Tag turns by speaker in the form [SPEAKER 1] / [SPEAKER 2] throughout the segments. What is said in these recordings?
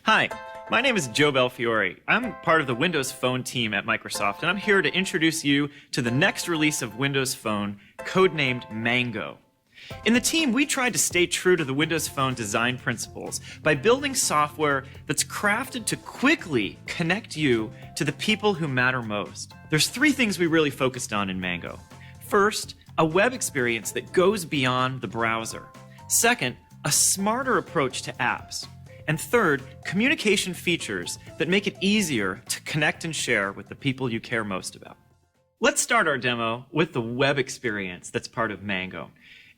[SPEAKER 1] Hi, my name is Joe Belfiore. I'm part of the Windows Phone team at Microsoft, and I'm here to introduce you to the next release of Windows Phone, codenamed Mango. In the team, we tried to stay true to the Windows Phone design principles by building software that's crafted to quickly connect you to the people who matter most. There's three things we really focused on in Mango. First, a web experience that goes beyond the browser. Second, a smarter approach to apps. And third, communication features that make it easier to connect and share with the people you care most about. Let's start our demo with the web experience that's part of Mango.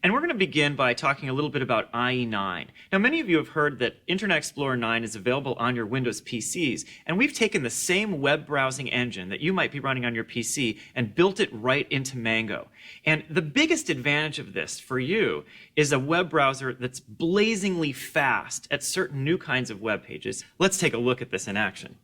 [SPEAKER 1] And we're going to begin by talking a little bit about IE9. Now, many of you have heard that Internet Explorer 9 is available on your Windows PCs, and we've taken the same web browsing engine that you might be running on your PC and built it right into Mango. And the biggest advantage of this for you is a web browser that's blazingly fast at certain new kinds of web pages. Let's take a look at this in action.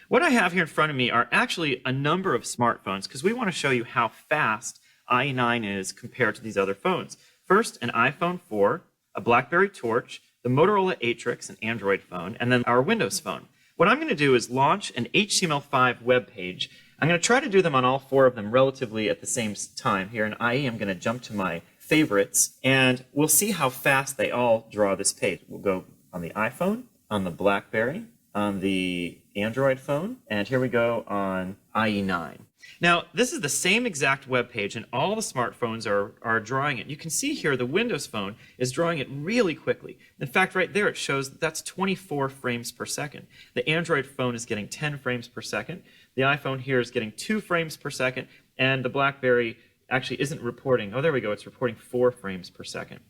[SPEAKER 1] What I have here in front of me are actually a number of smartphones because we want to show you how fast IE9 is compared to these other phones. First, an iPhone 4, a BlackBerry Torch, the Motorola Atrix, an Android phone, and then our Windows Phone. What I'm going to do is launch an HTML5 web page. I'm going to try to do them on all four of them relatively at the same time. Here in IE, I'm going to jump to my favorites, and we'll see how fast they all draw this page. We'll go on the iPhone, on the BlackBerry, on the Android phone, and here we go on IE9. Now, this is the same exact web page, and all the smartphones are drawing it. You can see here the Windows Phone is drawing it really quickly. In fact, right there it shows that's 24 frames per second. The Android phone is getting 10 frames per second. The iPhone here is getting 2 frames per second, and the BlackBerry actually isn't reporting. Oh, there we go. It's reporting 4 frames per second.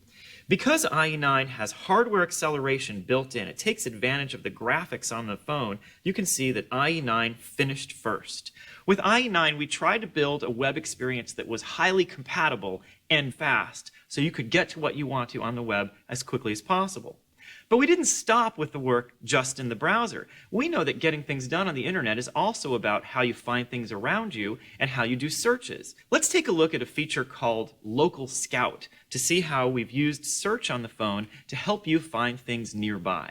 [SPEAKER 1] Because IE9 has hardware acceleration built in, it takes advantage of the graphics on the phone, you can see that IE9 finished first. With IE9, we tried to build a web experience that was highly compatible and fast, so you could get to what you want to on the web as quickly as possible. But we didn't stop with the work just in the browser. We know that getting things done on the internet is also about how you find things around you and how you do searches. Let's take a look at a feature called Local Scout to see how we've used search on the phone to help you find things nearby.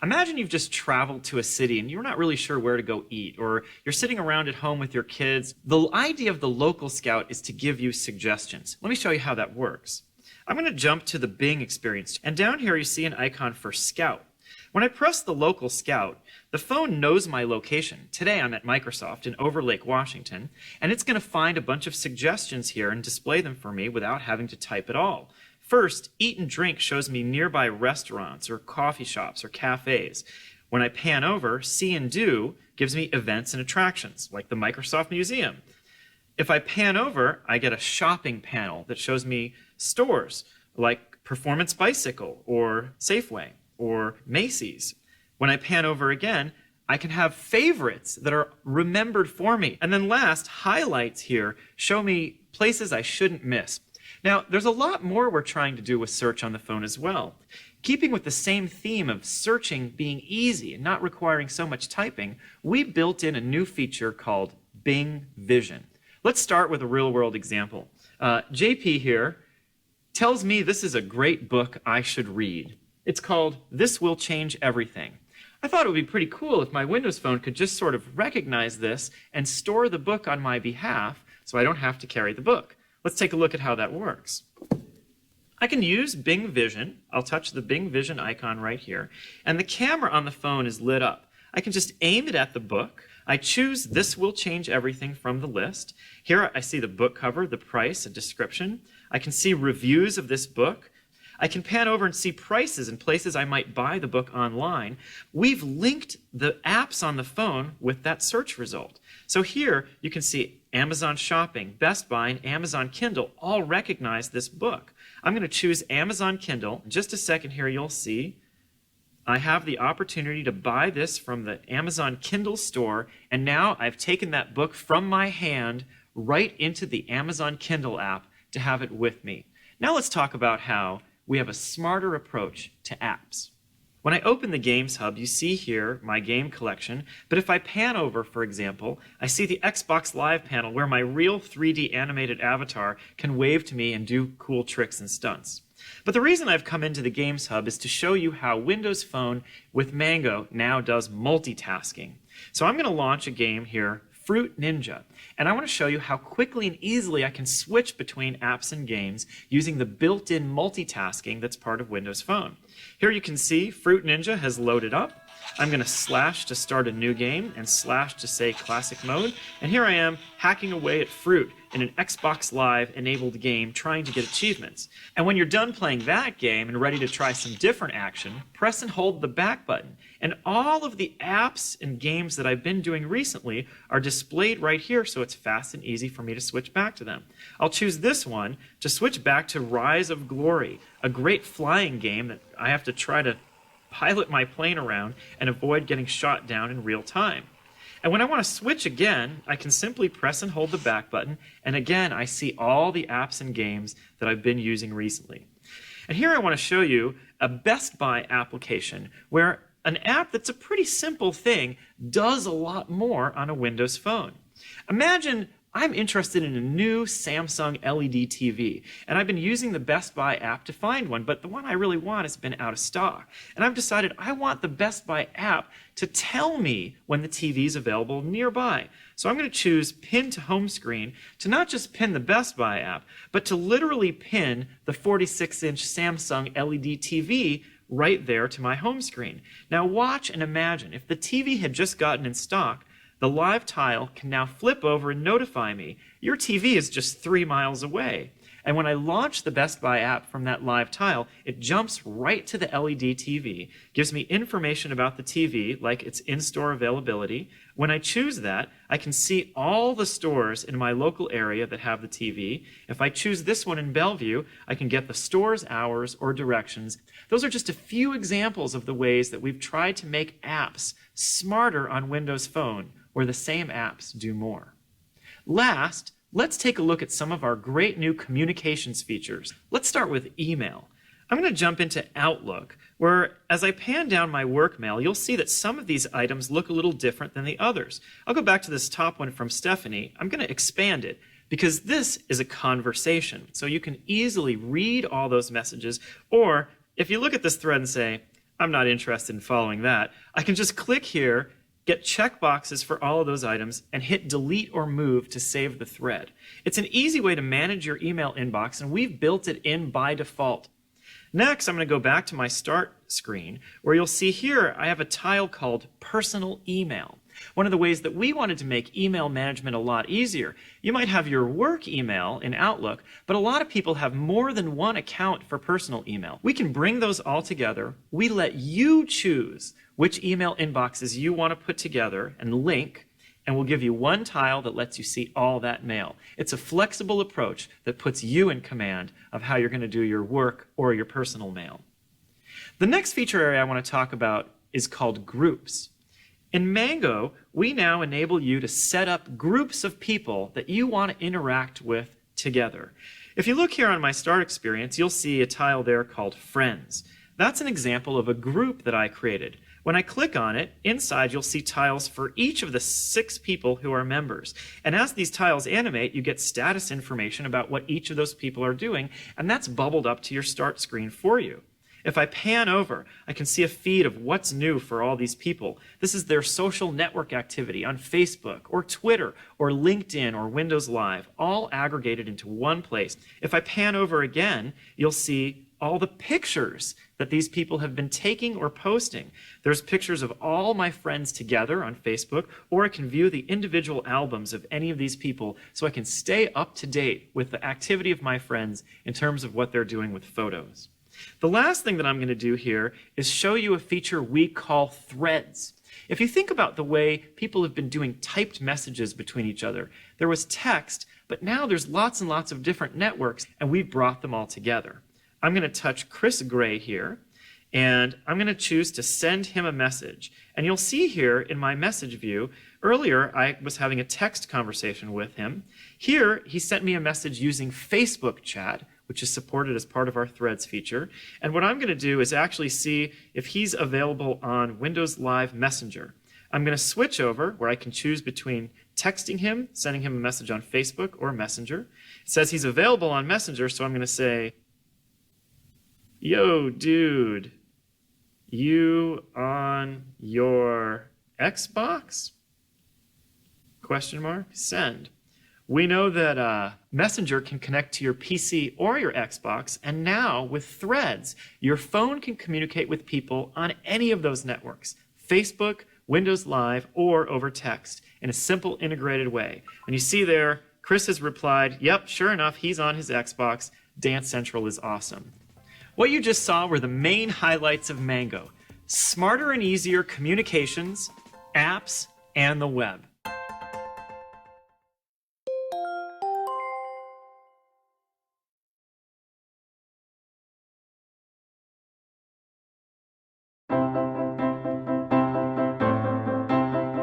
[SPEAKER 1] Imagine you've just traveled to a city and you're not really sure where to go eat, or you're sitting around at home with your kids. The idea of the Local Scout is to give you suggestions. Let me show you how that works. I'm going to jump to the Bing experience, and down here you see an icon for Scout. When I press the Local Scout, the phone knows my location. Today I'm at Microsoft in Overlake, Washington, and it's going to find a bunch of suggestions here and display them for me without having to type at all. First, Eat and Drink shows me nearby restaurants or coffee shops or cafes. When I pan over, See and Do gives me events and attractions, like the Microsoft Museum. If I pan over, I get a shopping panel that shows me stores like Performance Bicycle or Safeway or Macy's. When I pan over again, I can have favorites that are remembered for me. And then last, highlights here show me places I shouldn't miss. Now, there's a lot more we're trying to do with search on the phone as well. Keeping with the same theme of searching being easy and not requiring so much typing, we built in a new feature called Bing Vision. Let's start with a real-world example. JP here tells me this is a great book I should read. It's called This Will Change Everything. I thought it would be pretty cool if my Windows Phone could just sort of recognize this and store the book on my behalf so I don't have to carry the book. Let's take a look at how that works. I can use Bing Vision. I'll touch the Bing Vision icon right here, and the camera on the phone is lit up. I can just aim it at the book. I choose This Will Change Everything from the list. Here I see the book cover, the price, a description. I can see reviews of this book. I can pan over and see prices and places I might buy the book online. We've linked the apps on the phone with that search result. So here you can see Amazon Shopping, Best Buy, and Amazon Kindle all recognize this book. I'm going to choose Amazon Kindle. In just a second here you'll see I have the opportunity to buy this from the Amazon Kindle store, and now I've taken that book from my hand right into the Amazon Kindle app to have it with me. Now let's talk about how we have a smarter approach to apps. When I open the Games Hub, you see here my game collection, but if I pan over, for example, I see the Xbox Live panel where my real 3D animated avatar can wave to me and do cool tricks and stunts. But the reason I've come into the Games Hub is to show you how Windows Phone with Mango now does multitasking. So I'm going to launch a game here, Fruit Ninja, and I want to show you how quickly and easily I can switch between apps and games using the built-in multitasking that's part of Windows Phone. Here you can see Fruit Ninja has loaded up. I'm going to slash to start a new game and slash to say classic mode, and here I am hacking away at Fruit in an Xbox Live enabled game trying to get achievements. And when you're done playing that game and ready to try some different action, press and hold the back button, and all of the apps and games that I've been doing recently are displayed right here, so it's fast and easy for me to switch back to them. I'll choose this one to switch back to Rise of Glory, a great flying game that I have to try to pilot my plane around and avoid getting shot down in real time. And when I want to switch again, I can simply press and hold the back button, and again I see all the apps and games that I've been using recently. And here I want to show you a Best Buy application where an app that's a pretty simple thing does a lot more on a Windows phone. Imagine I'm interested in a new Samsung LED TV, and I've been using the Best Buy app to find one, but the one I really want has been out of stock. And I've decided I want the Best Buy app to tell me when the TV is available nearby. So I'm going to choose Pin to Home Screen to not just pin the Best Buy app, but to literally pin the 46-inch Samsung LED TV right there to my home screen. Now watch and imagine if the TV had just gotten in stock, the live tile can now flip over and notify me, your TV is just 3 miles away. And when I launch the Best Buy app from that live tile, it jumps right to the LED TV, gives me information about the TV, like its in-store availability. When I choose that, I can see all the stores in my local area that have the TV. If I choose this one in Bellevue, I can get the store's hours or directions. Those are just a few examples of the ways that we've tried to make apps smarter on Windows Phone, where the same apps do more. Last, let's take a look at some of our great new communications features. Let's start with email. I'm going to jump into Outlook, where as I pan down my work mail, you'll see that some of these items look a little different than the others. I'll go back to this top one from Stephanie. I'm going to expand it because this is a conversation, so you can easily read all those messages, or if you look at this thread and say, I'm not interested in following that, I can just click here, get checkboxes for all of those items, and hit delete or move to save the thread. It's an easy way to manage your email inbox, and we've built it in by default. Next, I'm going to go back to my start screen, where you'll see here I have a tile called Personal Email. One of the ways that we wanted to make email management a lot easier. You might have your work email in Outlook, but a lot of people have more than one account for personal email. We can bring those all together. We let you choose which email inboxes you want to put together and link, and we'll give you one tile that lets you see all that mail. It's a flexible approach that puts you in command of how you're going to do your work or your personal mail. The next feature area I want to talk about is called Groups. In Mango, we now enable you to set up groups of people that you want to interact with together. If you look here on my start experience, you'll see a tile there called Friends. That's an example of a group that I created. When I click on it, inside you'll see tiles for each of the 6 people who are members. And as these tiles animate, you get status information about what each of those people are doing, and that's bubbled up to your start screen for you. If I pan over, I can see a feed of what's new for all these people. This is their social network activity on Facebook or Twitter or LinkedIn or Windows Live, all aggregated into one place. If I pan over again, you'll see all the pictures that these people have been taking or posting. There's pictures of all my friends together on Facebook, or I can view the individual albums of any of these people so I can stay up to date with the activity of my friends in terms of what they're doing with photos. The last thing that I'm going to do here is show you a feature we call threads. If you think about the way people have been doing typed messages between each other, there was text, but now there's lots and lots of different networks, and we've brought them all together. I'm going to touch Chris Gray here, and I'm going to choose to send him a message. And you'll see here in my message view, earlier I was having a text conversation with him. Here, he sent me a message using Facebook chat, which is supported as part of our Threads feature. And what I'm going to do is actually see if he's available on Windows Live Messenger. I'm going to switch over where I can choose between texting him, sending him a message on Facebook or Messenger. It says he's available on Messenger, so I'm going to say, Yo, dude, you on your Xbox? Question mark? Send. We know that Messenger can connect to your PC or your Xbox, and now with Threads, your phone can communicate with people on any of those networks, Facebook, Windows Live, or over text in a simple integrated way. And you see there, Chris has replied, yep, sure enough, he's on his Xbox. Dance Central is awesome. What you just saw were the main highlights of Mango: smarter and easier communications, apps, and the web.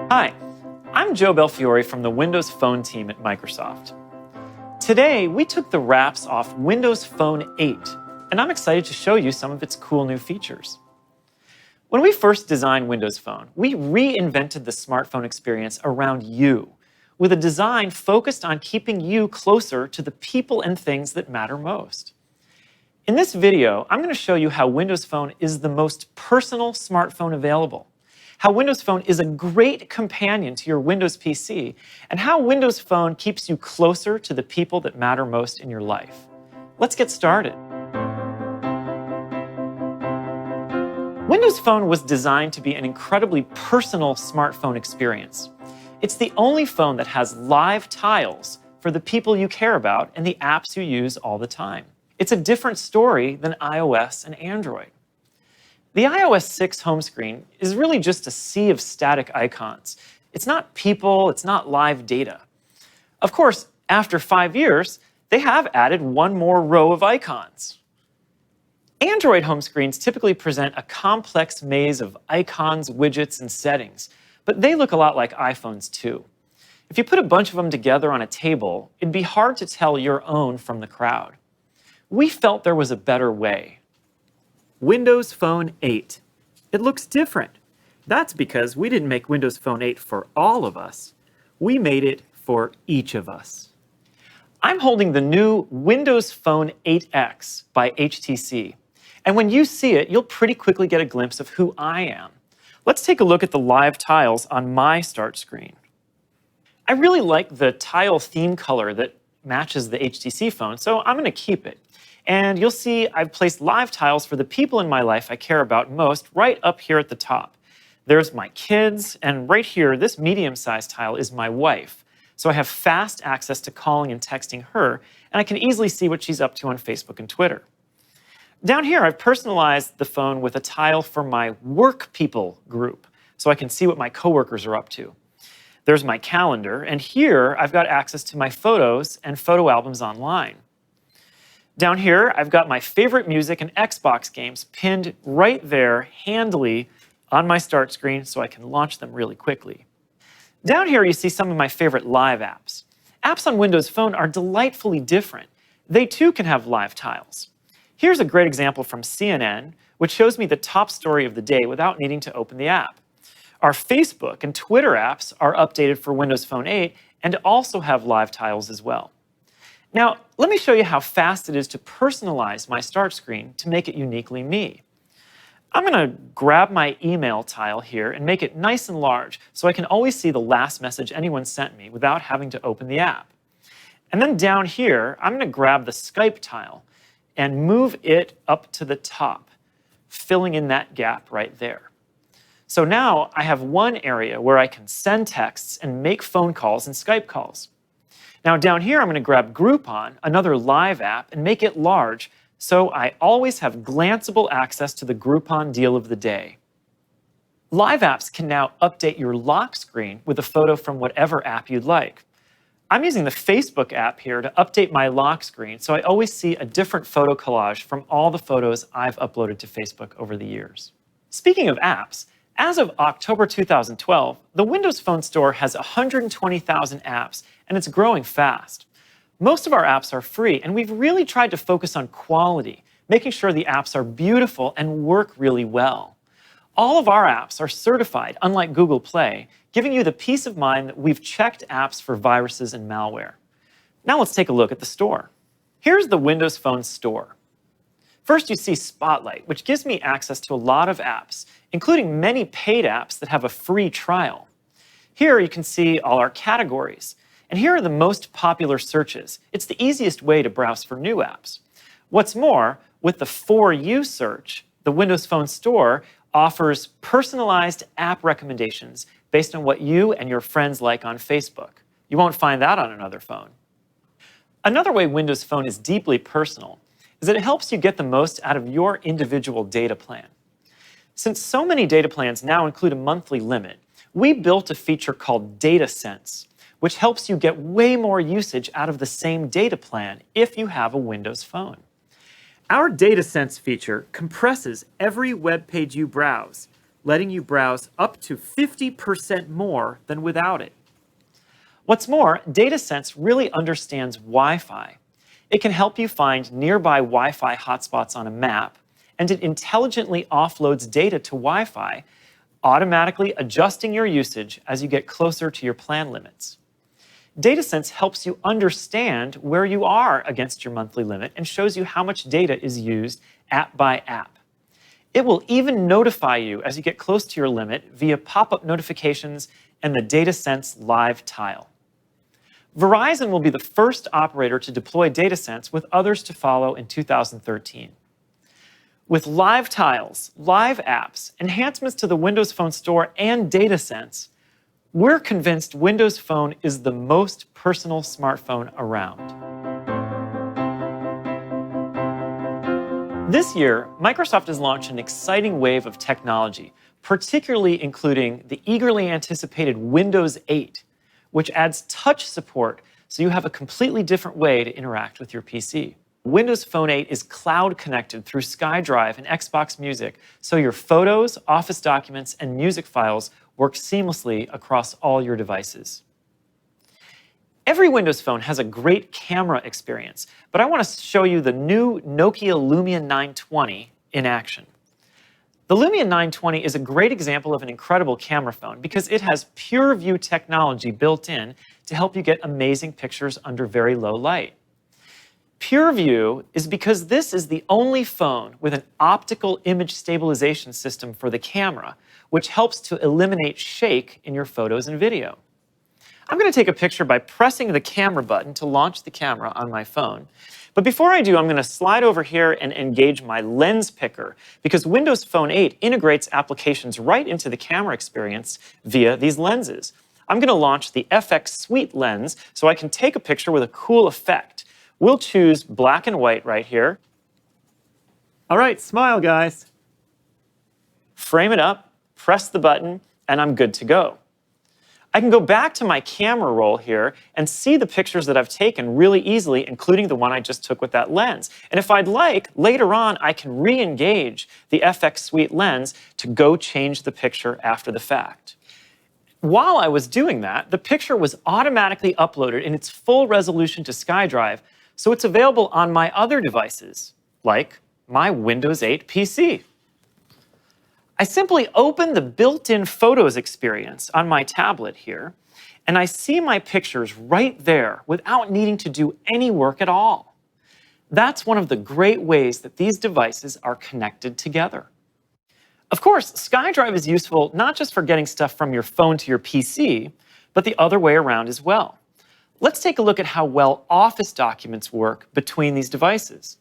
[SPEAKER 1] Hi, I'm Joe Belfiore from the Windows Phone team at Microsoft. Today, we took the wraps off Windows Phone 8, and I'm excited to show you some of its cool new features. When we first designed Windows Phone, we reinvented the smartphone experience around you, with a design focused on keeping you closer to the people and things that matter most. In this video, I'm going to show you how Windows Phone is the most personal smartphone available, how Windows Phone is a great companion to your Windows PC, and how Windows Phone keeps you closer to the people that matter most in your life. Let's get started. Windows Phone was designed to be an incredibly personal smartphone experience. It's the only phone that has live tiles for the people you care about and the apps you use all the time. It's a different story than iOS and Android. The iOS 6 home screen is really just a sea of static icons. It's not people, it's not live data. Of course, after 5 years, they have added one more row of icons. Android home screens typically present a complex maze of icons, widgets, and settings, but they look a lot like iPhones too. If you put a bunch of them together on a table, it'd be hard to tell your own from the crowd. We felt there was a better way. Windows Phone 8. It looks different. That's because we didn't make Windows Phone 8 for all of us. We made it for each of us. I'm holding the new Windows Phone 8X by HTC. And when you see it, you'll pretty quickly get a glimpse of who I am. Let's take a look at the live tiles on my start screen. I really like the tile theme color that matches the HTC phone, so I'm going to keep it. And you'll see I've placed live tiles for the people in my life I care about most right up here at the top. There's my kids, and right here, this medium-sized tile is my wife. So I have fast access to calling and texting her, and I can easily see what she's up to on Facebook and Twitter. Down here, I've personalized the phone with a tile for my work people group, so I can see what my coworkers are up to. There's my calendar, and here I've got access to my photos and photo albums online. Down here, I've got my favorite music and Xbox games pinned right there handily on my start screen so I can launch them really quickly. Down here, you see some of my favorite live apps. Apps on Windows Phone are delightfully different. They too can have live tiles. Here's a great example from CNN, which shows me the top story of the day without needing to open the app. Our Facebook and Twitter apps are updated for Windows Phone 8 and also have live tiles as well. Now, let me show you how fast it is to personalize my start screen to make it uniquely me. I'm going to grab my email tile here and make it nice and large so I can always see the last message anyone sent me without having to open the app. And then down here, I'm going to grab the Skype tile and move it up to the top, filling in that gap right there. So now I have one area where I can send texts and make phone calls and Skype calls. Now down here, I'm going to grab Groupon, another live app, and make it large so I always have glanceable access to the Groupon deal of the day. Live apps can now update your lock screen with a photo from whatever app you'd like. I'm using the Facebook app here to update my lock screen so I always see a different photo collage from all the photos I've uploaded to Facebook over the years. Speaking of apps, as of October 2012, the Windows Phone Store has 120,000 apps, and it's growing fast. Most of our apps are free, and we've really tried to focus on quality, making sure the apps are beautiful and work really well. All of our apps are certified, unlike Google Play, giving you the peace of mind that we've checked apps for viruses and malware. Now let's take a look at the store. Here's the Windows Phone Store. First, you see Spotlight, which gives me access to a lot of apps, including many paid apps that have a free trial. Here you can see all our categories. And here are the most popular searches. It's the easiest way to browse for new apps. What's more, with the For You search, the Windows Phone Store offers personalized app recommendations based on what you and your friends like on Facebook. You won't find that on another phone. Another way Windows Phone is deeply personal is that it helps you get the most out of your individual data plan. Since so many data plans now include a monthly limit, we built a feature called Data Sense, which helps you get way more usage out of the same data plan if you have a Windows Phone. Our Data Sense feature compresses every web page you browse, letting you browse up to 50% more than without it. What's more, Data Sense really understands Wi-Fi. It can help you find nearby Wi-Fi hotspots on a map, and it intelligently offloads data to Wi-Fi, automatically adjusting your usage as you get closer to your plan limits. DataSense helps you understand where you are against your monthly limit and shows you how much data is used app by app. It will even notify you as you get close to your limit via pop-up notifications and the DataSense Live tile. Verizon will be the first operator to deploy DataSense, with others to follow in 2013. With live tiles, live apps, enhancements to the Windows Phone Store, and DataSense, we're convinced Windows Phone is the most personal smartphone around. This year, Microsoft has launched an exciting wave of technology, particularly including the eagerly anticipated Windows 8, which adds touch support so you have a completely different way to interact with your PC. Windows Phone 8 is cloud connected through SkyDrive and Xbox Music, so your photos, Office documents, and music files work seamlessly across all your devices. Every Windows Phone has a great camera experience, but I want to show you the new Nokia Lumia 920 in action. The Lumia 920 is a great example of an incredible camera phone because it has PureView technology built in to help you get amazing pictures under very low light. PureView is because this is the only phone with an optical image stabilization system for the camera, which helps to eliminate shake in your photos and video. I'm going to take a picture by pressing the camera button to launch the camera on my phone. But before I do, I'm going to slide over here and engage my lens picker, because Windows Phone 8 integrates applications right into the camera experience via these lenses. I'm going to launch the FX Suite lens so I can take a picture with a cool effect. We'll choose black and white right here. All right, smile, guys. Frame it up, press the button, and I'm good to go. I can go back to my camera roll here and see the pictures that I've taken really easily, including the one I just took with that lens. And if I'd like, later on, I can re-engage the FX Suite lens to go change the picture after the fact. While I was doing that, the picture was automatically uploaded in its full resolution to SkyDrive, so it's available on my other devices, like my Windows 8 PC. I simply open the built-in Photos experience on my tablet here, and I see my pictures right there without needing to do any work at all. That's one of the great ways that these devices are connected together. Of course, SkyDrive is useful not just for getting stuff from your phone to your PC, but the other way around as well. Let's take a look at how well Office documents work between these devices.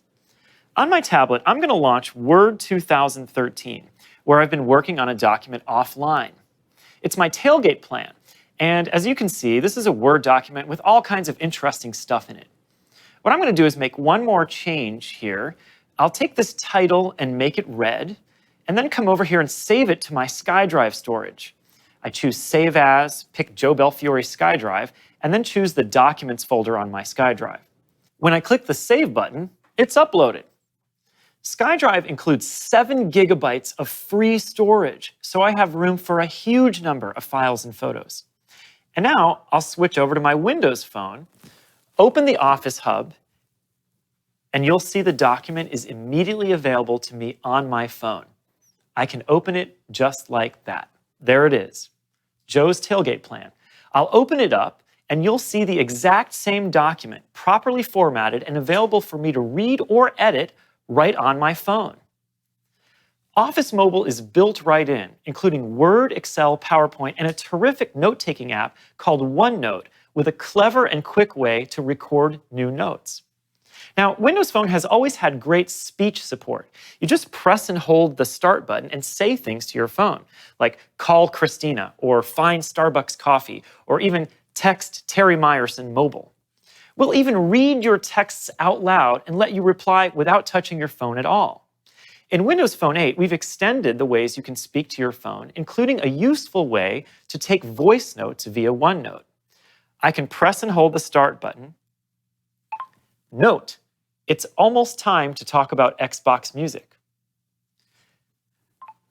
[SPEAKER 1] On my tablet, I'm going to launch Word 2013, where I've been working on a document offline. It's my tailgate plan, and as you can see, this is a Word document with all kinds of interesting stuff in it. What I'm going to do is make one more change here. I'll take this title and make it red, and then come over here and save it to my SkyDrive storage. I choose Save As, pick Joe Belfiore SkyDrive, and then choose the Documents folder on my SkyDrive. When I click the Save button, it's uploaded. SkyDrive includes 7 gigabytes of free storage, so I have room for a huge number of files and photos. And now I'll switch over to my Windows Phone, open the Office Hub, and you'll see the document is immediately available to me on my phone. I can open it just like that. There it is, Joe's Tailgate Plan. I'll open it up, and you'll see the exact same document, properly formatted and available for me to read or edit right on my phone. Office Mobile is built right in, including Word, Excel, PowerPoint, and a terrific note-taking app called OneNote with a clever and quick way to record new notes. Now, Windows Phone has always had great speech support. You just press and hold the start button and say things to your phone, like call Christina, or find Starbucks coffee, or even text Terry Myerson mobile. We'll even read your texts out loud and let you reply without touching your phone at all. In Windows Phone 8, we've extended the ways you can speak to your phone, including a useful way to take voice notes via OneNote. I can press and hold the start button. Note, it's almost time to talk about Xbox Music.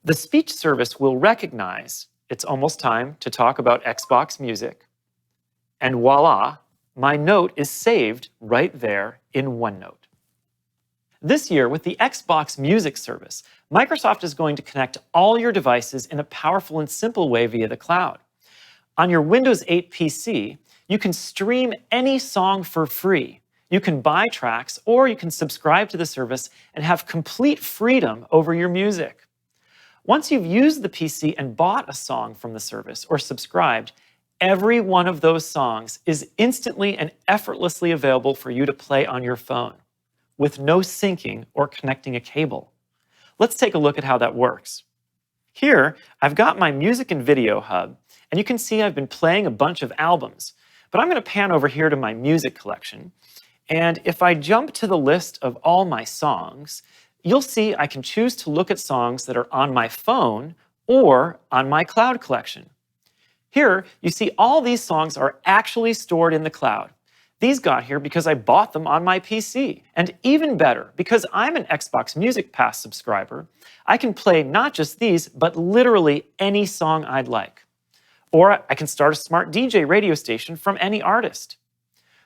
[SPEAKER 1] The speech service will recognize it's almost time to talk about Xbox Music. And voila, my note is saved right there in OneNote. This year, with the Xbox Music service, Microsoft is going to connect all your devices in a powerful and simple way via the cloud. On your Windows 8 PC, you can stream any song for free. You can buy tracks, or you can subscribe to the service and have complete freedom over your music. Once you've used the PC and bought a song from the service or subscribed, every one of those songs is instantly and effortlessly available for you to play on your phone, with no syncing or connecting a cable. Let's take a look at how that works. Here, I've got my music and video hub, and you can see I've been playing a bunch of albums. But I'm going to pan over here to my music collection, and if I jump to the list of all my songs, you'll see I can choose to look at songs that are on my phone or on my cloud collection. Here, you see all these songs are actually stored in the cloud. These got here because I bought them on my PC. And even better, because I'm an Xbox Music Pass subscriber, I can play not just these, but literally any song I'd like. Or I can start a smart DJ radio station from any artist.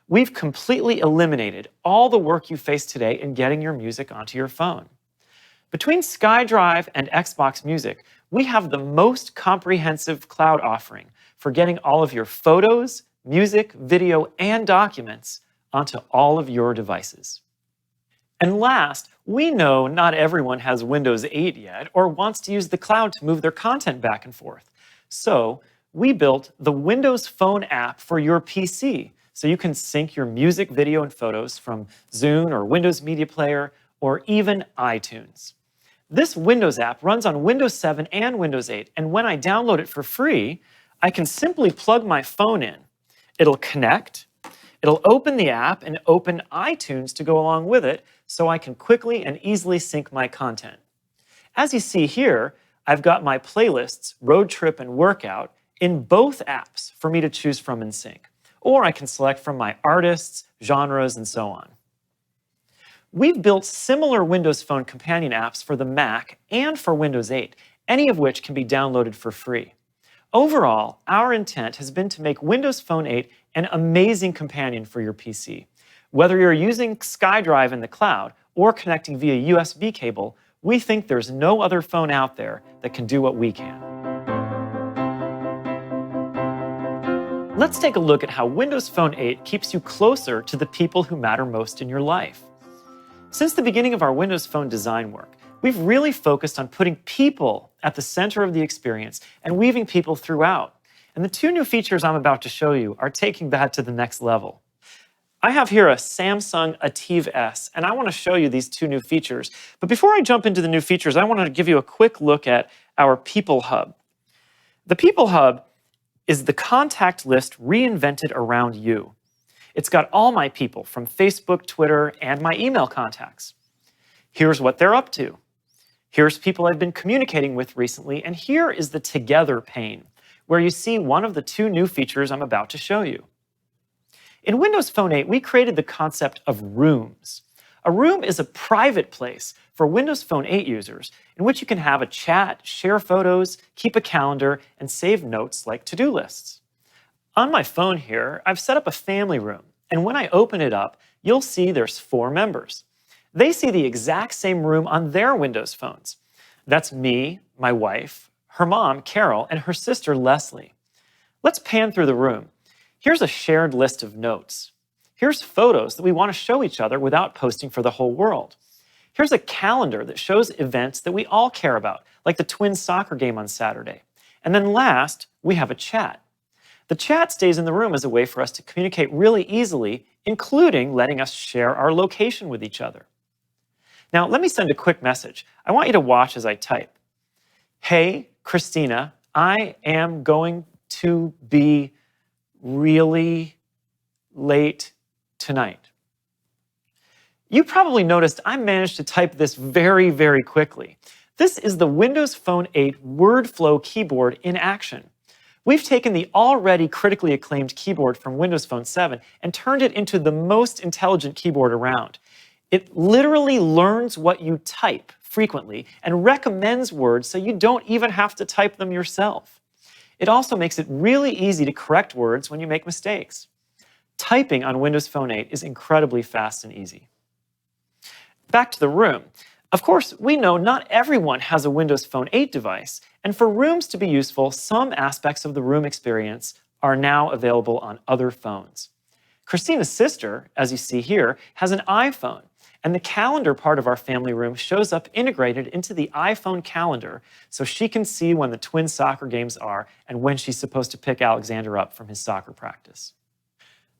[SPEAKER 1] We've completely eliminated all the work you face today in getting your music onto your phone. Between SkyDrive and Xbox Music, we have the most comprehensive cloud offering for getting all of your photos, music, video, and documents onto all of your devices. And last, we know not everyone has Windows 8 yet or wants to use the cloud to move their content back and forth. So we built the Windows Phone app for your PC so you can sync your music, video, and photos from Zune or Windows Media Player or even iTunes. This Windows app runs on Windows 7 and Windows 8, and when I download it for free, I can simply plug my phone in. It'll connect, it'll open the app and open iTunes to go along with it so I can quickly and easily sync my content. As you see here, I've got my playlists, road trip and workout, in both apps for me to choose from and sync. Or I can select from my artists, genres, and so on. We've built similar Windows Phone companion apps for the Mac and for Windows 8, any of which can be downloaded for free. Overall, our intent has been to make Windows Phone 8 an amazing companion for your PC. Whether you're using SkyDrive in the cloud or connecting via USB cable, we think there's no other phone out there that can do what we can. Let's take a look at how Windows Phone 8 keeps you closer to the people who matter most in your life. Since the beginning of our Windows Phone design work, we've really focused on putting people at the center of the experience and weaving people throughout. And the two new features I'm about to show you are taking that to the next level. I have here a Samsung Ativ S, and I want to show you these two new features. But before I jump into the new features, I want to give you a quick look at our People Hub. The People Hub is the contact list reinvented around you. It's got all my people from Facebook, Twitter, and my email contacts. Here's what they're up to. Here's people I've been communicating with recently, and here is the Together pane, where you see one of the two new features I'm about to show you. In Windows Phone 8, we created the concept of rooms. A room is a private place for Windows Phone 8 users in which you can have a chat, share photos, keep a calendar, and save notes like to-do lists. On my phone here, I've set up a family room, and when I open it up, you'll see there's 4 members. They see the exact same room on their Windows phones. That's me, my wife, her mom, Carol, and her sister, Leslie. Let's pan through the room. Here's a shared list of notes. Here's photos that we want to show each other without posting for the whole world.
[SPEAKER 2] Here's a calendar that shows events that we all care about, like the Twins soccer game on Saturday. And then last, we have a chat. The chat stays in the room as a way for us to communicate really easily, including letting us share our location with each other. Now, let me send a quick message. I want you to watch as I type. Hey, Christina, I am going to be really late tonight. You probably noticed I managed to type this very, very quickly. This is the Windows Phone 8 word flow keyboard in action. We've taken the already critically acclaimed keyboard from Windows Phone 7 and turned it into the most intelligent keyboard around. It literally learns what you type frequently and recommends words so you don't even have to type them yourself. It also makes it really easy to correct words when you make mistakes. Typing on Windows Phone 8 is incredibly fast and easy. Back to the room. Of course, we know not everyone has a Windows Phone 8 device, and for rooms to be useful, some aspects of the room experience are now available on other phones. Christina's sister, as you see here, has an iPhone, and the calendar part of our family room shows up integrated into the iPhone calendar so she can see when the Twins soccer games are and when she's supposed to pick Alexander up from his soccer practice.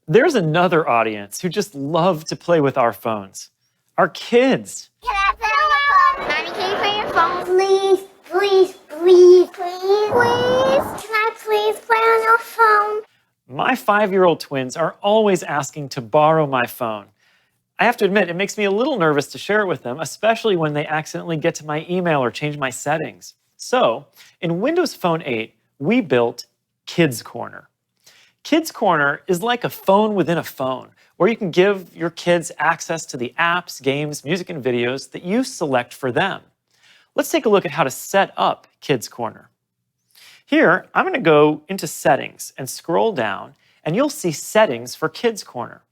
[SPEAKER 2] There's another audience who just love to play with our phones. Our kids.
[SPEAKER 3] Can I play on your phone? Mommy, can you play your phone? Please, please, please, please, please. Can I please play on your phone?
[SPEAKER 2] My 5-year-old twins are always asking to borrow my phone. I have to admit, it makes me a little nervous to share it with them, especially when they accidentally get to my email or change my settings. So, in Windows Phone 8, we built Kids Corner. Kids Corner is like a phone within a phone, where you can give your kids access to the apps, games, music, and videos that you select for them. Let's take a look at how to set up Kids Corner. Here, I'm going to go into Settings and scroll down, and you'll see Settings for Kids Corner.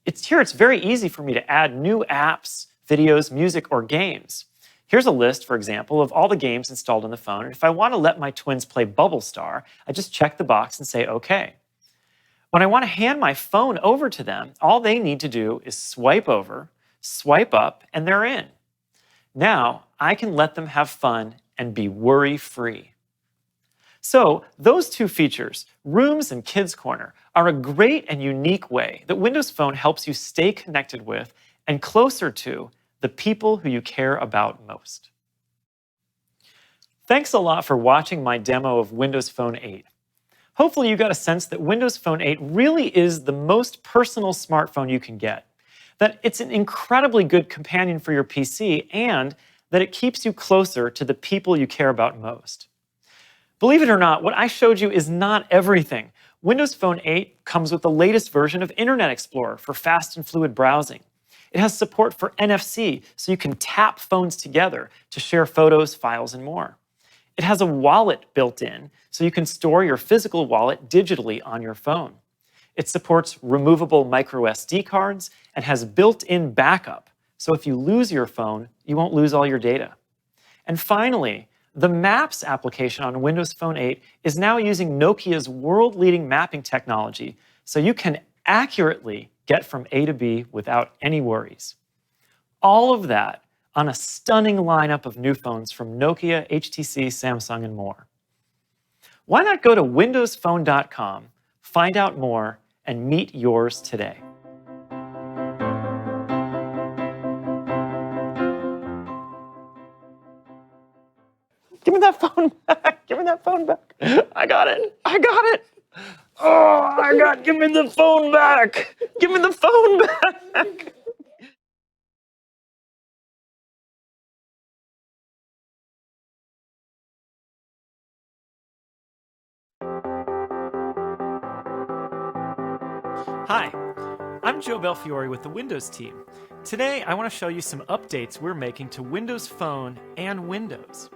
[SPEAKER 2] It's very easy for me to add new apps, videos, music, or games. Here's a list, for example, of all the games installed on the phone, and if I want to let my twins play Bubble Star, I just check the box and say OK. When I want to hand my phone over to them, all they need to do is swipe over, swipe up, and they're in. Now, I can let them have fun and be worry-free. So, those two features, Rooms and Kids Corner, are a great and unique way that Windows Phone helps you stay connected with and closer to the people who you care about most. Thanks a lot for watching my demo of Windows Phone 8. Hopefully you got a sense that Windows Phone 8 really is the most personal smartphone you can get, that it's an incredibly good companion for your PC, and that it keeps you closer to the people you care about most. Believe it or not, what I showed you is not everything. Windows Phone 8 comes with the latest version of Internet Explorer for fast and fluid browsing. It has support for NFC, so you can tap phones together to share photos, files, and more. It has a wallet built in, so you can store your physical wallet digitally on your phone. It supports removable micro SD cards and has built-in backup, so if you lose your phone, you won't lose all your data. And finally, the Maps application on Windows Phone 8 is now using Nokia's world-leading mapping technology, so you can accurately get from A to B without any worries. All of that on a stunning lineup of new phones from Nokia, HTC, Samsung, and more. Why not go to windowsphone.com, find out more, and meet yours today? Give me that phone back. Give me that phone back. I got it. I got it. Oh, give me the phone back. Give me the phone back. Hi, I'm Joe Belfiore with the Windows team. Today, I want to show you some updates we're making to Windows Phone and Windows.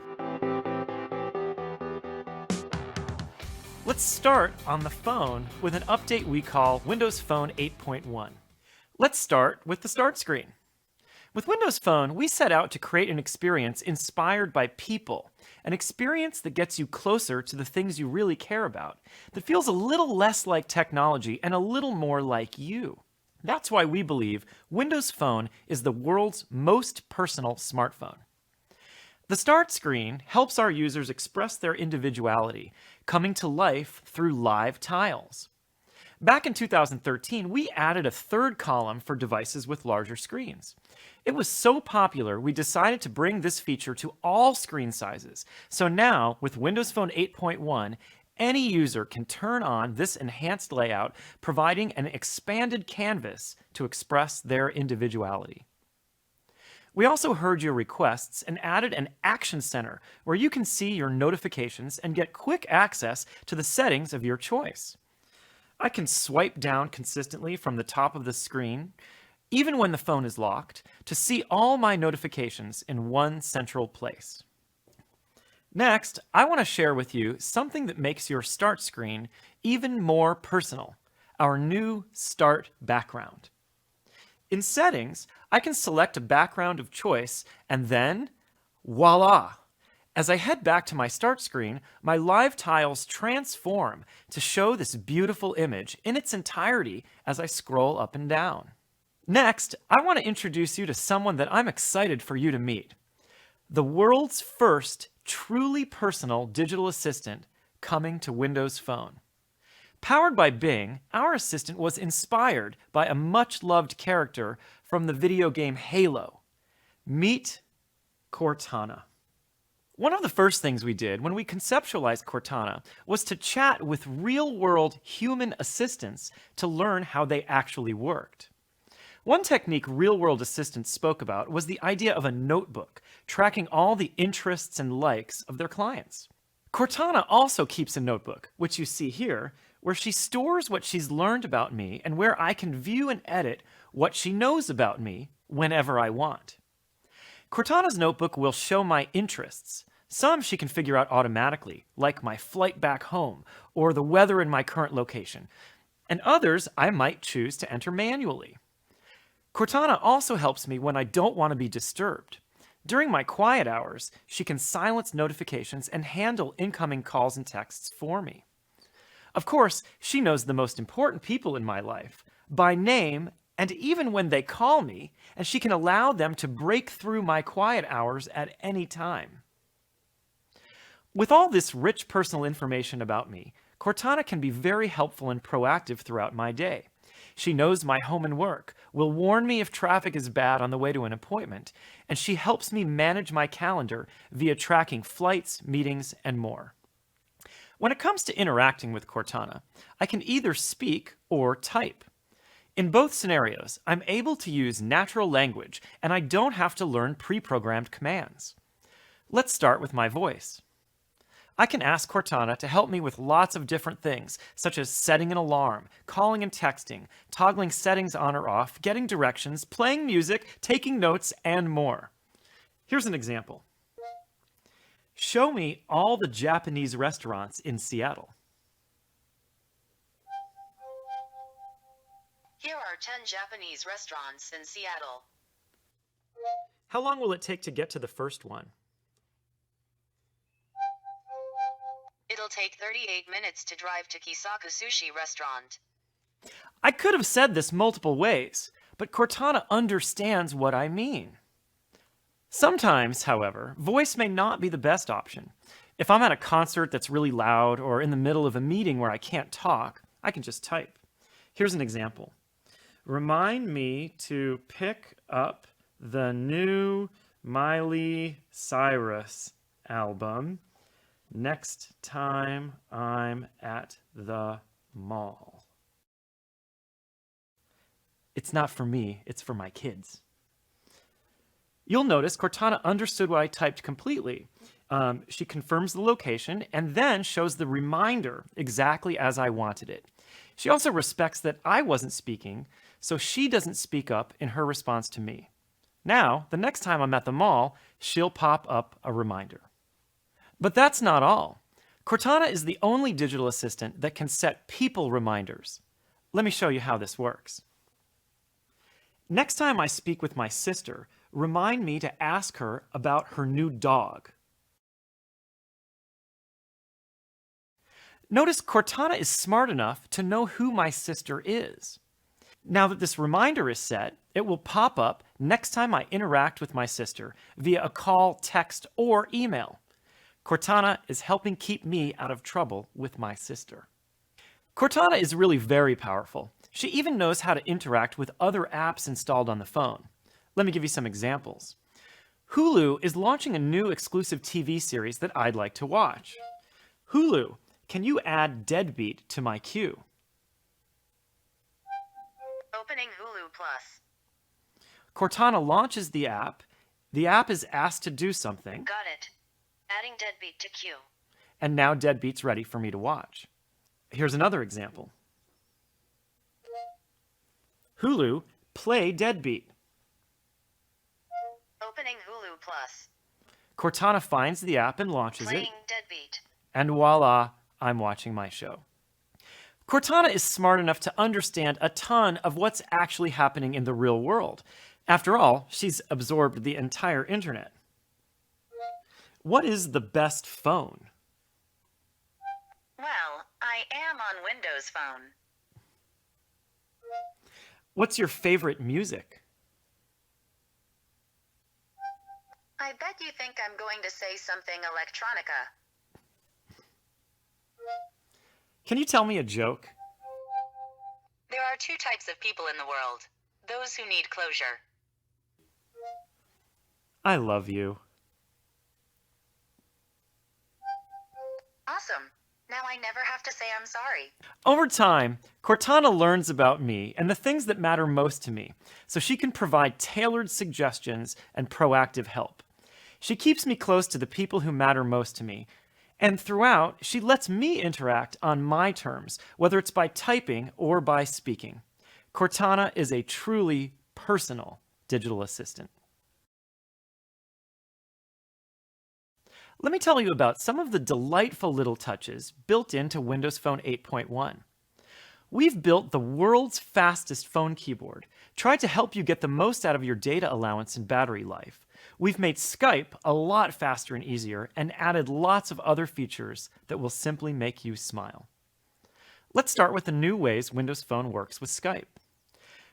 [SPEAKER 2] Let's start on the phone with an update we call Windows Phone 8.1. Let's start with the start screen. With Windows Phone, we set out to create an experience inspired by people, an experience that gets you closer to the things you really care about, that feels a little less like technology and a little more like you. That's why we believe Windows Phone is the world's most personal smartphone. The Start screen helps our users express their individuality, coming to life through live tiles. Back in 2013, we added a third column for devices with larger screens. It was so popular, we decided to bring this feature to all screen sizes. So now, with Windows Phone 8.1, any user can turn on this enhanced layout, providing an expanded canvas to express their individuality. We also heard your requests and added an action center where you can see your notifications and get quick access to the settings of your choice. I can swipe down consistently from the top of the screen, even when the phone is locked, to see all my notifications in one central place. Next, I want to share with you something that makes your Start screen even more personal, our new Start background. In Settings, I can select a background of choice and then, voila! As I head back to my Start screen, my live tiles transform to show this beautiful image in its entirety as I scroll up and down. Next, I want to introduce you to someone that I'm excited for you to meet. The world's first truly personal digital assistant coming to Windows Phone. Powered by Bing, our assistant was inspired by a much-loved character from the video game Halo. Meet Cortana. One of the first things we did when we conceptualized Cortana was to chat with real-world human assistants to learn how they actually worked. One technique real-world assistants spoke about was the idea of a notebook, tracking all the interests and likes of their clients. Cortana also keeps a notebook, which you see here, where she stores what she's learned about me and where I can view and edit what she knows about me whenever I want. Cortana's notebook will show my interests. Some she can figure out automatically, like my flight back home or the weather in my current location, and others I might choose to enter manually. Cortana also helps me when I don't want to be disturbed. During my quiet hours, she can silence notifications and handle incoming calls and texts for me. Of course, she knows the most important people in my life, by name and even when they call me, and she can allow them to break through my quiet hours at any time. With all this rich personal information about me, Cortana can be very helpful and proactive throughout my day. She knows my home and work, will warn me if traffic is bad on the way to an appointment, and she helps me manage my calendar via tracking flights, meetings, and more. When it comes to interacting with Cortana, I can either speak or type. In both scenarios, I'm able to use natural language, and I don't have to learn pre-programmed commands. Let's start with my voice. I can ask Cortana to help me with lots of different things, such as setting an alarm, calling and texting, toggling settings on or off, getting directions, playing music, taking notes, and more. Here's an example. Show me all the Japanese restaurants in Seattle.
[SPEAKER 4] Here are 10 Japanese restaurants in Seattle.
[SPEAKER 2] How long will it take to get to the first one?
[SPEAKER 4] It'll take 38 minutes to drive to Kisaka Sushi Restaurant.
[SPEAKER 2] I could have said this multiple ways, but Cortana understands what I mean. Sometimes, however, voice may not be the best option. If I'm at a concert that's really loud or in the middle of a meeting where I can't talk, I can just type. Here's an example. Remind me to pick up the new Miley Cyrus album next time I'm at the mall. It's not for me, it's for my kids. You'll notice Cortana understood what I typed completely. She confirms the location and then shows the reminder exactly as I wanted it. She also respects that I wasn't speaking, so she doesn't speak up in her response to me. Now, the next time I'm at the mall, she'll pop up a reminder. But that's not all. Cortana is the only digital assistant that can set people reminders. Let me show you how this works. Next time I speak with my sister, remind me to ask her about her new dog. Notice Cortana is smart enough to know who my sister is. Now that this reminder is set, it will pop up next time I interact with my sister via a call, text, or email. Cortana is helping keep me out of trouble with my sister. Cortana is really very powerful. She even knows how to interact with other apps installed on the phone. Let me give you some examples. Hulu is launching a new exclusive TV series that I'd like to watch. Hulu, can you add Deadbeat to my queue?
[SPEAKER 4] Opening Hulu Plus.
[SPEAKER 2] Cortana launches the app. The app is asked to do something.
[SPEAKER 4] Got it. Adding Deadbeat to queue.
[SPEAKER 2] And now Deadbeat's ready for me to watch. Here's another example. Hulu, play Deadbeat.
[SPEAKER 4] Opening Hulu Plus.
[SPEAKER 2] Cortana finds the app and launches
[SPEAKER 4] Playing
[SPEAKER 2] it.
[SPEAKER 4] Deadbeat.
[SPEAKER 2] And voila, I'm watching my show. Cortana is smart enough to understand a ton of what's actually happening in the real world. After all, she's absorbed the entire internet. What is the best phone?
[SPEAKER 4] Well, I am on Windows Phone.
[SPEAKER 2] What's your favorite music?
[SPEAKER 4] I bet you think I'm going to say something electronica.
[SPEAKER 2] Can you tell me a joke?
[SPEAKER 4] There are two types of people in the world. Those who need closure.
[SPEAKER 2] I love you.
[SPEAKER 4] Awesome. Now I never have to say I'm sorry.
[SPEAKER 2] Over time, Cortana learns about me and the things that matter most to me, so she can provide tailored suggestions and proactive help. She keeps me close to the people who matter most to me, and throughout, she lets me interact on my terms, whether it's by typing or by speaking. Cortana is a truly personal digital assistant. Let me tell you about some of the delightful little touches built into Windows Phone 8.1. We've built the world's fastest phone keyboard, tried to help you get the most out of your data allowance and battery life. We've made Skype a lot faster and easier and added lots of other features that will simply make you smile. Let's start with the new ways Windows Phone works with Skype.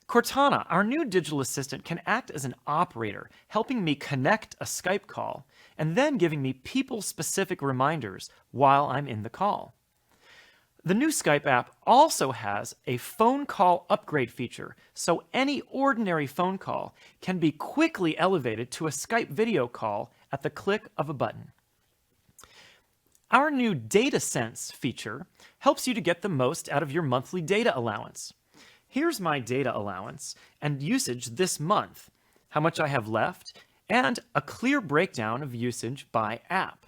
[SPEAKER 2] Cortana, our new digital assistant, can act as an operator, helping me connect a Skype call and then giving me people-specific reminders while I'm in the call. The new Skype app also has a phone call upgrade feature, so any ordinary phone call can be quickly elevated to a Skype video call at the click of a button. Our new Data Sense feature helps you to get the most out of your monthly data allowance. Here's my data allowance and usage this month, how much I have left, and a clear breakdown of usage by app.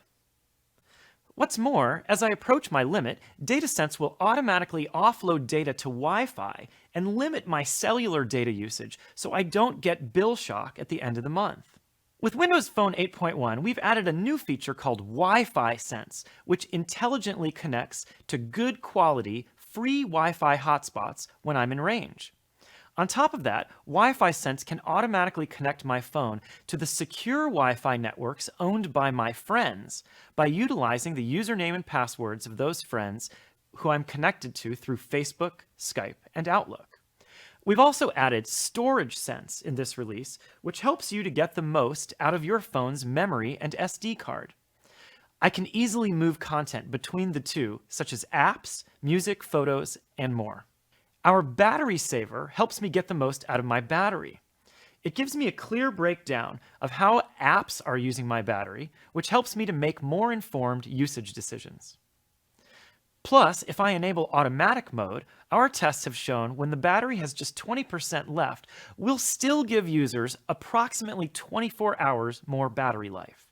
[SPEAKER 2] What's more, as I approach my limit, DataSense will automatically offload data to Wi-Fi and limit my cellular data usage so I don't get bill shock at the end of the month. With Windows Phone 8.1, we've added a new feature called Wi-Fi Sense, which intelligently connects to good quality, free Wi-Fi hotspots when I'm in range. On top of that, Wi-Fi Sense can automatically connect my phone to the secure Wi-Fi networks owned by my friends by utilizing the username and passwords of those friends who I'm connected to through Facebook, Skype, and Outlook. We've also added Storage Sense in this release, which helps you to get the most out of your phone's memory and SD card. I can easily move content between the two, such as apps, music, photos, and more. Our Battery Saver helps me get the most out of my battery. It gives me a clear breakdown of how apps are using my battery, which helps me to make more informed usage decisions. Plus, if I enable automatic mode, our tests have shown when the battery has just 20% left, we'll still give users approximately 24 hours more battery life.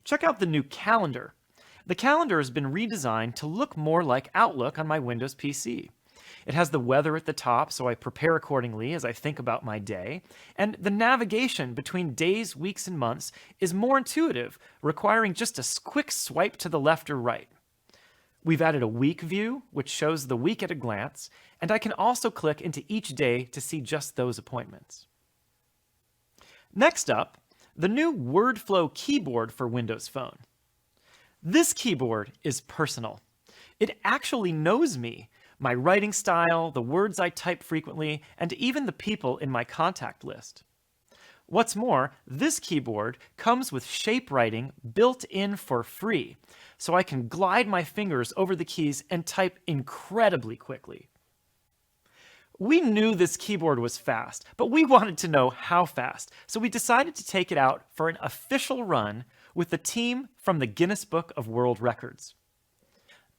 [SPEAKER 2] Check out the new calendar. The calendar has been redesigned to look more like Outlook on my Windows PC. It has the weather at the top, so I prepare accordingly as I think about my day, and the navigation between days, weeks, and months is more intuitive, requiring just a quick swipe to the left or right. We've added a week view, which shows the week at a glance, and I can also click into each day to see just those appointments. Next up, the new WordFlow keyboard for Windows Phone. This keyboard is personal. It actually knows me. my writing style, the words I type frequently, and even the people in my contact list. What's more, this keyboard comes with shape writing built in for free, so I can glide my fingers over the keys and type incredibly quickly. We knew this keyboard was fast, but we wanted to know how fast, so we decided to take it out for an official run with the team from the Guinness Book of World Records.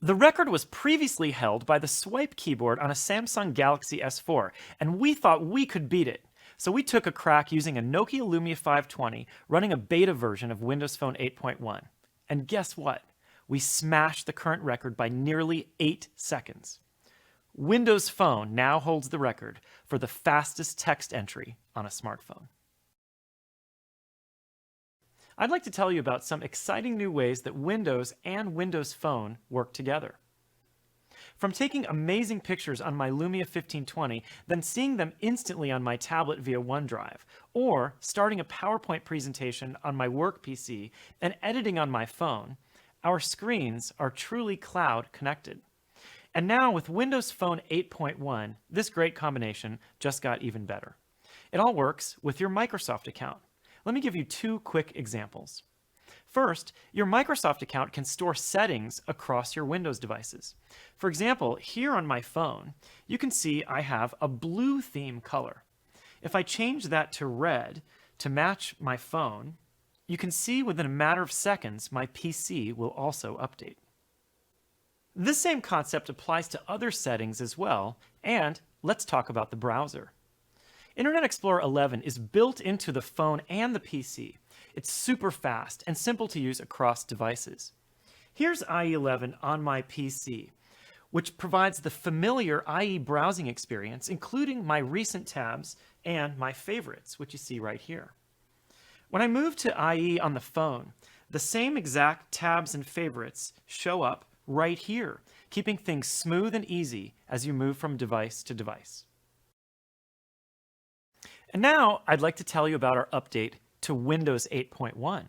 [SPEAKER 2] The record was previously held by the swipe keyboard on a Samsung Galaxy S4, and we thought we could beat it. So we took a crack using a Nokia Lumia 520 running a beta version of Windows Phone 8.1. And guess what? We smashed the current record by nearly 8 seconds. Windows Phone now holds the record for the fastest text entry on a smartphone. I'd like to tell you about some exciting new ways that Windows and Windows Phone work together. From taking amazing pictures on my Lumia 1520, then seeing them instantly on my tablet via OneDrive, or starting a PowerPoint presentation on my work PC and editing on my phone, our screens are truly cloud connected. And now with Windows Phone 8.1, this great combination just got even better. It all works with your Microsoft account. Let me give you 2 quick examples. First, your Microsoft account can store settings across your Windows devices. For example, here on my phone, you can see I have a blue theme color. If I change that to red to match my phone, you can see within a matter of seconds my PC will also update. This same concept applies to other settings as well, and let's talk about the browser. Internet Explorer 11 is built into the phone and the PC. It's super fast and simple to use across devices. Here's IE 11 on my PC, which provides the familiar IE browsing experience, including my recent tabs and my favorites, which you see right here. When I move to IE on the phone, the same exact tabs and favorites show up right here, keeping things smooth and easy as you move from device to device. And now I'd like to tell you about our update to Windows 8.1.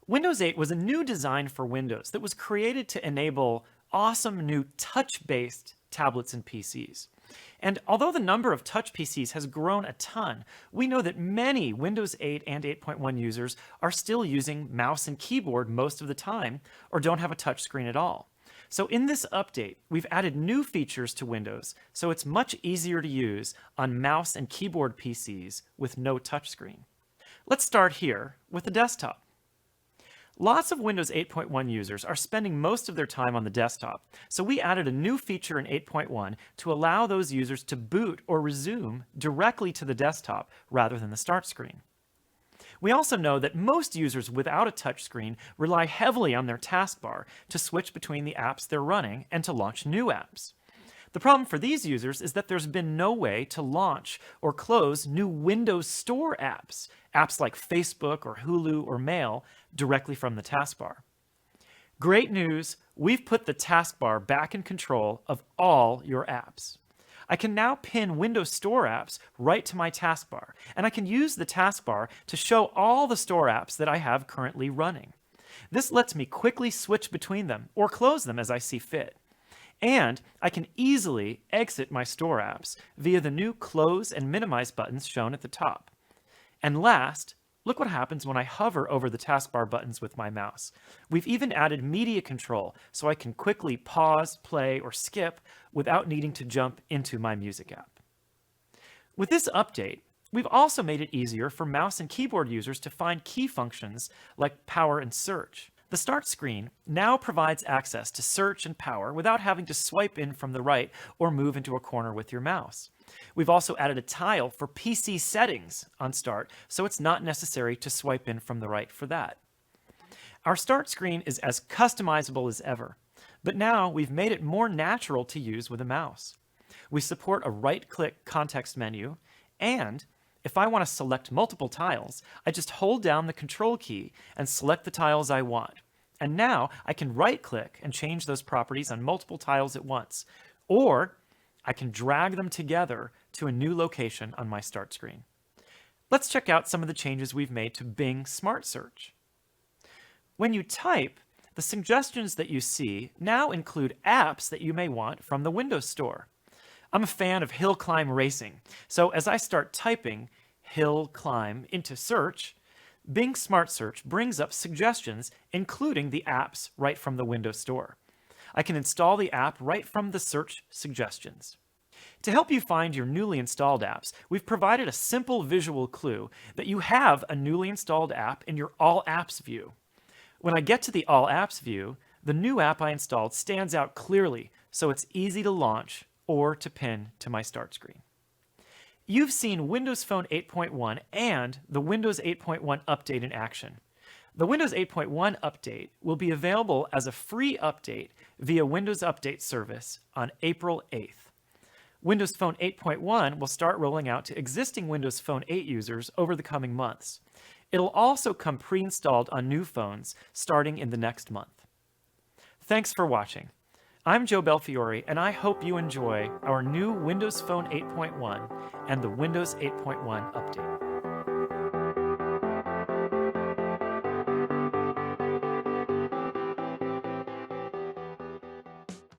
[SPEAKER 2] Windows 8 was a new design for Windows that was created to enable awesome new touch-based tablets and PCs. And although the number of touch PCs has grown a ton, we know that many Windows 8 and 8.1 users are still using mouse and keyboard most of the time or don't have a touch screen at all. So in this update, we've added new features to Windows so it's much easier to use on mouse and keyboard PCs with no touchscreen. Let's start here with the desktop. Lots of Windows 8.1 users are spending most of their time on the desktop, so we added a new feature in 8.1 to allow those users to boot or resume directly to the desktop rather than the start screen. We also know that most users without a touchscreen rely heavily on their taskbar to switch between the apps they're running and to launch new apps. The problem for these users is that there's been no way to launch or close new Windows Store apps like Facebook or Hulu or Mail, directly from the taskbar. Great news, we've put the taskbar back in control of all your apps. I can now pin Windows Store apps right to my taskbar, and I can use the taskbar to show all the Store apps that I have currently running. This lets me quickly switch between them or close them as I see fit. And I can easily exit my Store apps via the new Close and Minimize buttons shown at the top. And last, look what happens when I hover over the taskbar buttons with my mouse. We've even added media control so I can quickly pause, play, or skip without needing to jump into my music app. With this update, we've also made it easier for mouse and keyboard users to find key functions like power and search. The start screen now provides access to search and power without having to swipe in from the right or move into a corner with your mouse. We've also added a tile for PC settings on start, so it's not necessary to swipe in from the right for that. Our start screen is as customizable as ever, but now we've made it more natural to use with a mouse. We support a right-click context menu, and if I want to select multiple tiles, I just hold down the Control key and select the tiles I want. And now I can right-click and change those properties on multiple tiles at once, or I can drag them together to a new location on my start screen. Let's check out some of the changes we've made to Bing Smart Search. When you type, The suggestions that you see now include apps that you may want from the Windows Store. I'm a fan of hill climb racing, so as I start typing hill climb into search, Bing Smart Search brings up suggestions, including the apps right from the Windows Store. I can install the app right from the search suggestions. To help you find your newly installed apps, we've provided a simple visual clue that you have a newly installed app in your All Apps view. When I get to the All Apps view, the new app I installed stands out clearly, so it's easy to launch or to pin to my start screen. You've seen Windows Phone 8.1 and the Windows 8.1 update in action. The Windows 8.1 update will be available as a free update via Windows Update Service on April 8th. Windows Phone 8.1 will start rolling out to existing Windows Phone 8 users over the coming months. It'll also come pre-installed on new phones starting in the next month. Thanks for watching. I'm Joe Belfiore, and I hope you enjoy our new Windows Phone 8.1 and the Windows 8.1 update.